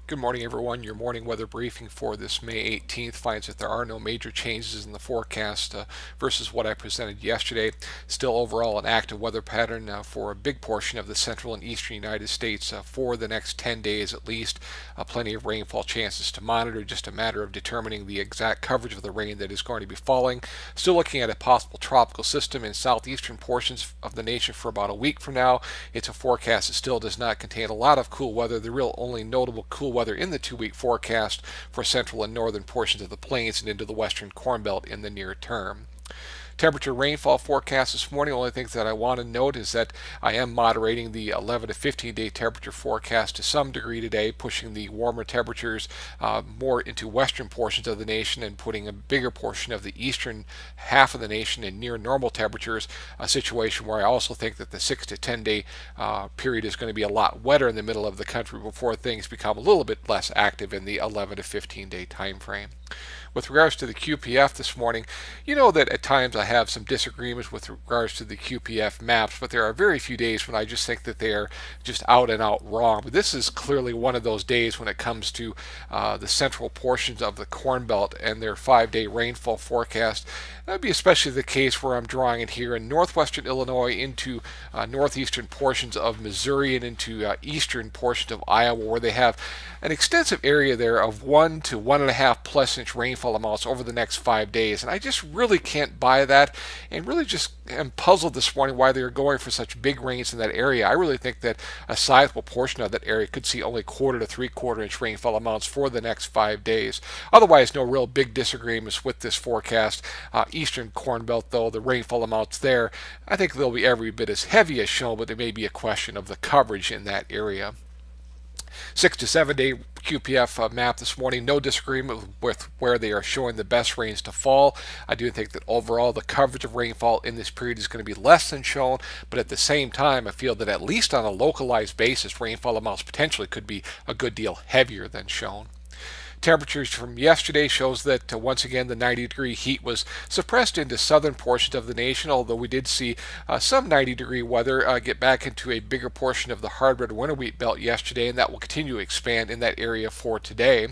Good morning, everyone. Your morning weather briefing for this May 18th finds that there are no major changes in the forecast versus what I presented yesterday. Still, overall, an active weather pattern for a big portion of the central and eastern United States for the next 10 days at least. Plenty of rainfall chances to monitor, just a matter of determining the exact coverage of the rain that is going to be falling. Still looking at a possible tropical system in southeastern portions of the nation for about a week from now. It's a forecast that still does not contain a lot of cool weather. The real only notable cool weather in the 2 week forecast for central and northern portions of the plains and into the western corn belt in the near term. Temperature rainfall forecast this morning. The only things that I want to note is that I am moderating the 11 to 15 day temperature forecast to some degree today, pushing the warmer temperatures more into western portions of the nation and putting a bigger portion of the eastern half of the nation in near normal temperatures, a situation where I also think that the 6 to 10 day period is going to be a lot wetter in the middle of the country before things become a little bit less active in the 11 to 15 day time frame. With regards to the QPF this morning, you know that at times I have some disagreements with regards to the QPF maps, but there are very few days when I just think that they are just out and out wrong. But this is clearly one of those days when it comes to the central portions of the Corn Belt and their 5 day rainfall forecast. That would be especially the case where I'm drawing it here in northwestern Illinois into northeastern portions of Missouri and into eastern portions of Iowa, where they have an extensive area there of 1 to 1.5+ inch rainfall amounts over the next 5 days. And I just really can't buy that, and really just am puzzled this morning why they're going for such big rains in that area. I really think that a sizable portion of that area could see only 1/4 to 3/4 inch rainfall amounts for the next 5 days. Otherwise, no real big disagreements with this forecast. Eastern Corn Belt, though, the rainfall amounts there, I think they'll be every bit as heavy as shown, but there may be a question of the coverage in that area. 6 to 7 day QPF map this morning. No disagreement with where they are showing the best rains to fall. I do think that overall the coverage of rainfall in this period is going to be less than shown, but at the same time, I feel that at least on a localized basis, rainfall amounts potentially could be a good deal heavier than shown. Temperatures from yesterday shows that once again the 90-degree heat was suppressed into southern portions of the nation, although we did see some 90-degree weather get back into a bigger portion of the hard red winter wheat belt yesterday, and that will continue to expand in that area for today.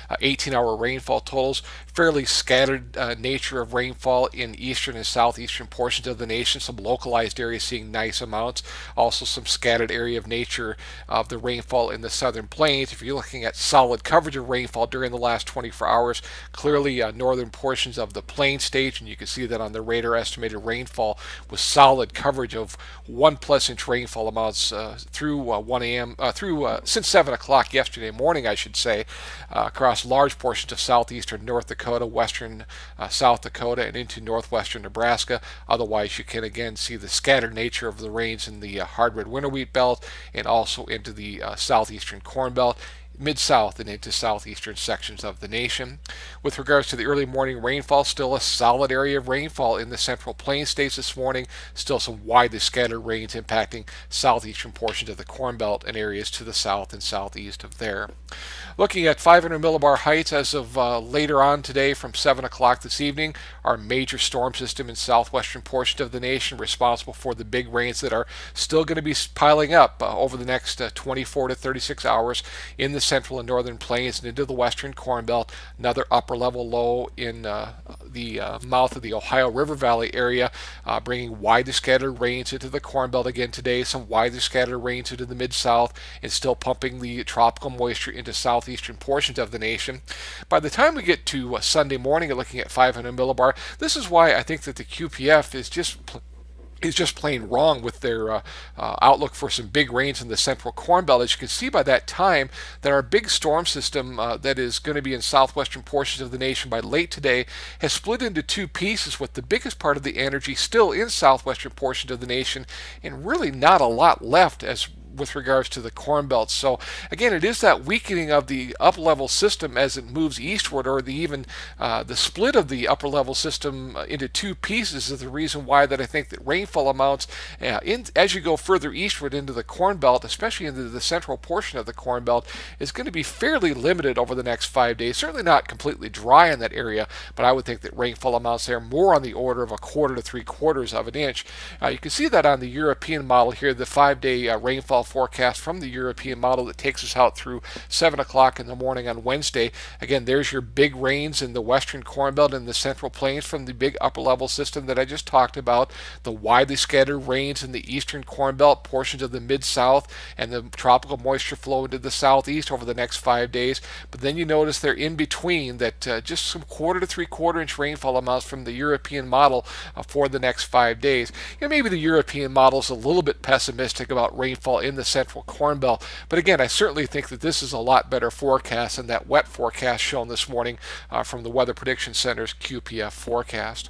18-hour rainfall totals, fairly scattered nature of rainfall in eastern and southeastern portions of the nation, some localized areas seeing nice amounts, also some scattered area of nature of the rainfall in the southern plains. If you're looking at solid coverage of rainfall during the last 24 hours, clearly northern portions of the plain states, and you can see that on the radar estimated rainfall with solid coverage of 1+ inch rainfall amounts through 1 a.m. through since 7 o'clock yesterday morning, I should say, across large portions of southeastern North Dakota, western South Dakota, and into northwestern Nebraska. Otherwise, you can again see the scattered nature of the rains in the hard red winter wheat belt and also into the southeastern corn belt, mid-south and into southeastern sections of the nation. With regards to the early morning rainfall, still a solid area of rainfall in the central plain states this morning. Still some widely scattered rains impacting southeastern portions of the corn belt and areas to the south and southeast of there. Looking at 500 millibar heights as of later on today from 7 o'clock this evening, our major storm system in southwestern portions of the nation responsible for the big rains that are still going to be piling up over the next 24 to 36 hours in the central and northern plains and into the western corn belt. Another upper level low in the mouth of the Ohio River Valley area, bringing widely scattered rains into the corn belt again today, some widely scattered rains into the mid-south, and still pumping the tropical moisture into southeastern portions of the nation. By the time we get to Sunday morning and looking at 500 millibar, this is why I think that the QPF is just plain wrong with their outlook for some big rains in the central corn belt. As you can see by that time, that our big storm system that is going to be in southwestern portions of the nation by late today has split into two pieces, with the biggest part of the energy still in southwestern portions of the nation and really not a lot left as with regards to the corn belt. So again, it is that weakening of the upper level system as it moves eastward, or the split of the upper level system into two pieces is the reason why that I think that rainfall amounts as you go further eastward into the corn belt, especially into the central portion of the corn belt, is going to be fairly limited over the next 5 days. Certainly not completely dry in that area, but I would think that rainfall amounts there more on the order of 1/4 to 3/4 of an inch. You can see that on the European model here, the 5 day rainfall rainfall forecast from the European model that takes us out through 7 o'clock in the morning on Wednesday. Again, there's your big rains in the western Corn Belt and the Central Plains from the big upper level system that I just talked about. The widely scattered rains in the eastern Corn Belt, portions of the mid-south, and the tropical moisture flow into the southeast over the next 5 days. But then you notice they're in between that just some quarter to three-quarter inch rainfall amounts from the European model for the next 5 days. Maybe the European model is a little bit pessimistic about rainfall in the central Corn Belt, but again, I certainly think that this is a lot better forecast than that wet forecast shown this morning from the Weather Prediction Center's QPF forecast.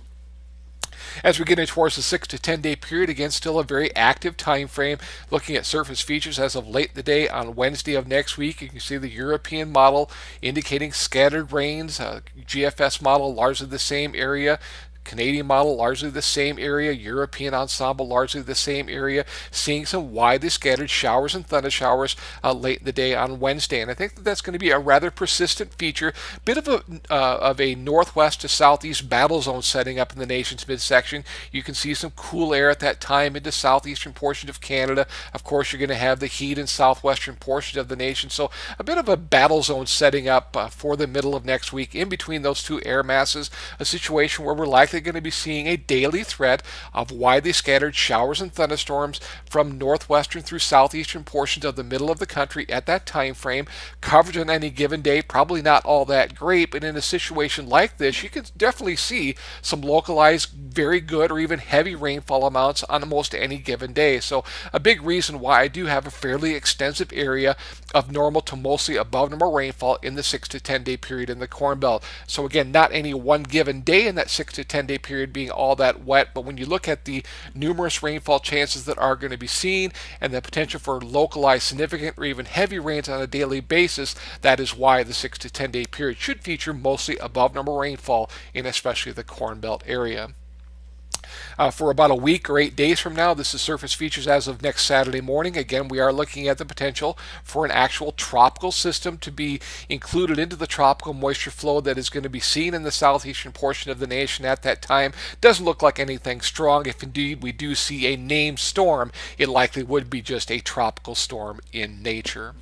As we get in towards the 6 to 10 day period, again, still a very active time frame. Looking at surface features as of late in the day on Wednesday of next week, you can see the European model indicating scattered rains, GFS model largely the same area. Canadian model largely the same area, European ensemble largely the same area, seeing some widely scattered showers and thunder showers late in the day on Wednesday. And I think that that's going to be a rather persistent feature, bit of a northwest to southeast battle zone setting up in the nation's midsection. You can see some cool air at that time into southeastern portions of Canada. Of course, you're going to have the heat in southwestern portions of the nation. So a bit of a battle zone setting up for the middle of next week in between those two air masses, a situation where we're likely going to be seeing a daily threat of widely scattered showers and thunderstorms from northwestern through southeastern portions of the middle of the country at that time frame. Coverage on any given day probably not all that great, but in a situation like this, you can definitely see some localized very good or even heavy rainfall amounts on almost any given day. So a big reason why I do have a fairly extensive area of normal to mostly above normal rainfall in the 6 to 10 day period in the Corn Belt. So again, not any one given day in that 6 to 10 day period being all that wet, but when you look at the numerous rainfall chances that are going to be seen and the potential for localized significant or even heavy rains on a daily basis, that is why the 6 to 10 day period should feature mostly above normal rainfall in especially the Corn Belt area. For about a week or 8 days from now, this is surface features as of next Saturday morning. Again, we are looking at the potential for an actual tropical system to be included into the tropical moisture flow that is going to be seen in the southeastern portion of the nation at that time. Doesn't look like anything strong. If indeed we do see a named storm, it likely would be just a tropical storm in nature.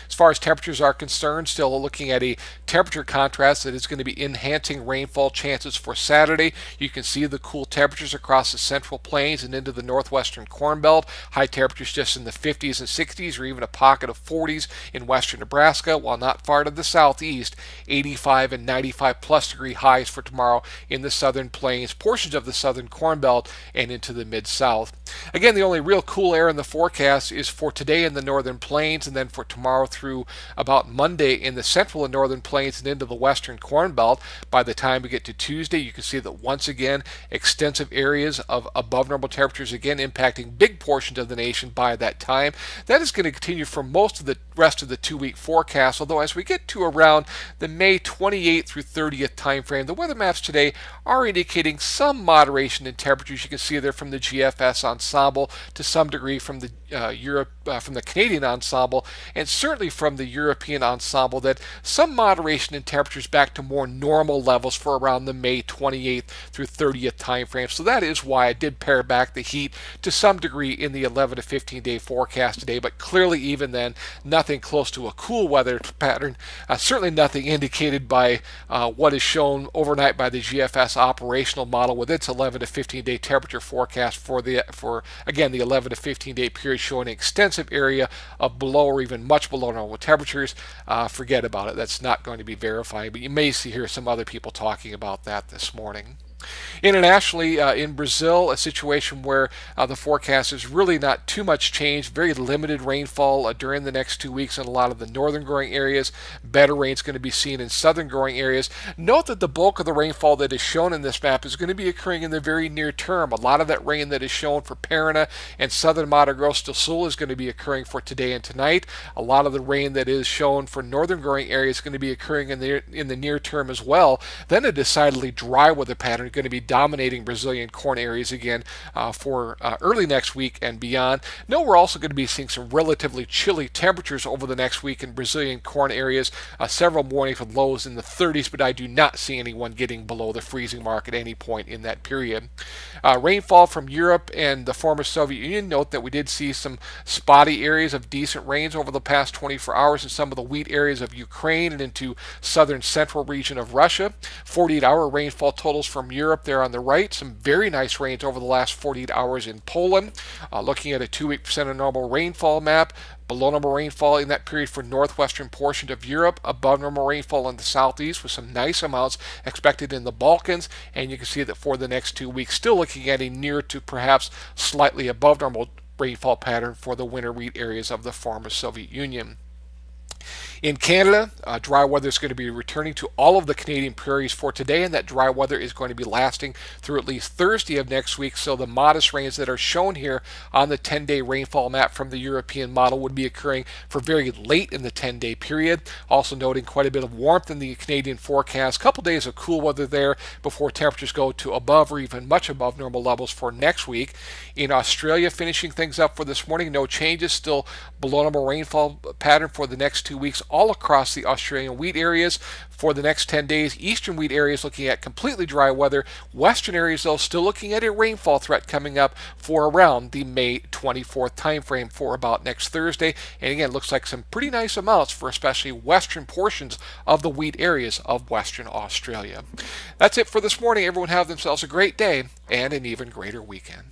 As far as temperatures are concerned, still looking at a temperature contrast that is going to be enhancing rainfall chances for Saturday. You can see the cool temperatures across the central plains and into the northwestern Corn Belt. High temperatures just in the 50s and 60s or even a pocket of 40s in western Nebraska, while not far to the southeast, 85 and 95 plus degree highs for tomorrow in the southern plains, portions of the southern Corn Belt, and into the mid-south. Again, the only real cool air in the forecast is for today in the northern plains, and then for tomorrow through about Monday in the central and northern plains and into the western Corn Belt. By the time we get to Tuesday, you can see that once again, extensive areas of above normal temperatures again impacting big portions of the nation by that time. That is going to continue for most of the rest of the 2-week forecast, although as we get to around the May 28th through 30th time frame, the weather maps today are indicating some moderation in temperatures. You can see there from the GFS ensemble, to some degree from the from the Canadian ensemble, and certainly from the European ensemble, that some moderation in temperatures back to more normal levels for around the May 28th through 30th time frame. So that is why I did pare back the heat to some degree in the 11 to 15 day forecast today, but clearly even then, nothing close to a cool weather pattern. Certainly nothing indicated by what is shown overnight by the GFS operational model with its 11 to 15 day temperature forecast for again the 11 to 15 day period, showing an extensive area of below or even much below normal temperatures. Forget about it. That's not going to be verifying, but you may hear some other people talking about that this morning. Internationally, in Brazil, a situation where the forecast is really not too much change, very limited rainfall during the next 2 weeks in a lot of the northern growing areas. Better rain is going to be seen in southern growing areas. Note that the bulk of the rainfall that is shown in this map is going to be occurring in the very near term. A lot of that rain that is shown for Paraná and southern Mato Grosso do Sul is going to be occurring for today and tonight. A lot of the rain that is shown for northern growing areas is going to be occurring in the near term as well. Then a decidedly dry weather pattern are going to be dominating Brazilian corn areas again for early next week and beyond. No, we're also going to be seeing some relatively chilly temperatures over the next week in Brazilian corn areas. Several mornings with lows in the 30s, but I do not see anyone getting below the freezing mark at any point in that period. Rainfall from Europe and the former Soviet Union. Note that we did see some spotty areas of decent rains over the past 24 hours in some of the wheat areas of Ukraine and into southern central region of Russia. 48-hour rainfall totals from Europe there on the right. Some very nice rains over the last 48 hours in Poland. Looking at a 2-week percent of normal rainfall map. Below normal rainfall in that period for northwestern portion of Europe, above normal rainfall in the southeast with some nice amounts expected in the Balkans, and you can see that for the next 2 weeks still looking at a near to perhaps slightly above normal rainfall pattern for the winter wheat areas of the former Soviet Union. In Canada, dry weather is going to be returning to all of the Canadian prairies for today, and that dry weather is going to be lasting through at least Thursday of next week. So the modest rains that are shown here on the 10-day rainfall map from the European model would be occurring for very late in the 10-day period. Also noting quite a bit of warmth in the Canadian forecast. A couple days of cool weather there before temperatures go to above or even much above normal levels for next week. In Australia, finishing things up for this morning, no changes, still below normal rainfall pattern for the next 2 weeks all across the Australian wheat areas. For the next 10 days, eastern wheat areas looking at completely dry weather. Western areas, though, still looking at a rainfall threat coming up for around the May 24th timeframe for about next Thursday. And again, looks like some pretty nice amounts for especially western portions of the wheat areas of Western Australia. That's it for this morning. Everyone have themselves a great day and an even greater weekend.